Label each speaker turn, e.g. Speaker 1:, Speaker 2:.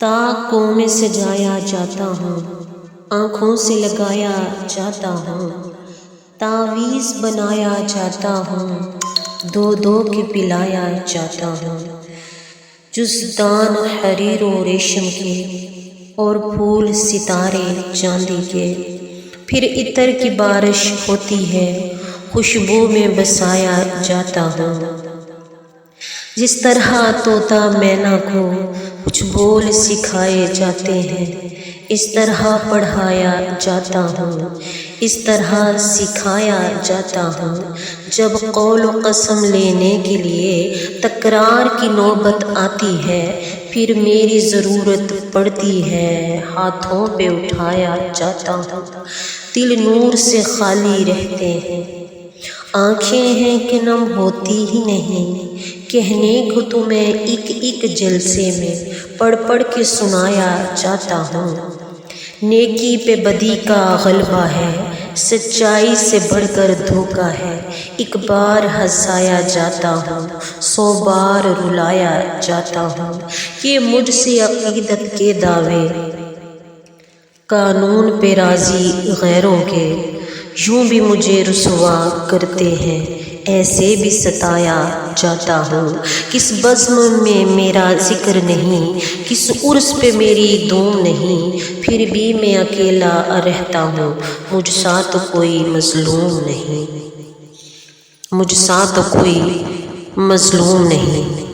Speaker 1: طاقوں میں سجایا جاتا ہوں، آنکھوں سے لگایا جاتا ہوں، تعویذ بنایا جاتا ہوں، دو دو کے پلایا جاتا ہوں، جزدان حریر و ریشم کے اور پھول ستارے چاندی کے، پھر عطر کی بارش ہوتی ہے، خوشبو میں بسایا جاتا ہوں، جس طرح طوطا مینا کو کچھ بول سکھائے جاتے ہیں، اس طرح پڑھایا جاتا ہوں، اس طرح سکھایا جاتا ہوں۔ جب قول و قسم لینے کے لیے تکرار کی نوبت آتی ہے، پھر میری ضرورت پڑتی ہے، ہاتھوں پہ اٹھایا جاتا ہوں، دل نور سے خالی رہتے ہیں، آنکھیں ہیں کہ نم ہوتی ہی نہیں، کہنے کو تمہیں ایک ایک جلسے میں پڑھ پڑھ کے سنایا جاتا ہوں۔ نیکی پہ بدی کا غلبہ ہے، سچائی سے بڑھ کر دھوکا ہے، ایک بار ہنسایا جاتا ہوں، 100 بار رلایا جاتا ہوں۔ یہ مجھ سے عقیدت کے دعوے قانون پہ راضی غیروں کے، یوں بھی مجھے رسوا کرتے ہیں، ایسے بھی ستایا جاتا ہوں۔ کس بزم میں میرا ذکر نہیں، کس عرس پہ میری دھوم نہیں، پھر بھی میں اکیلا رہتا ہوں، مجھ سا تو کوئی مظلوم نہیں، مجھ سا تو کوئی مظلوم نہیں۔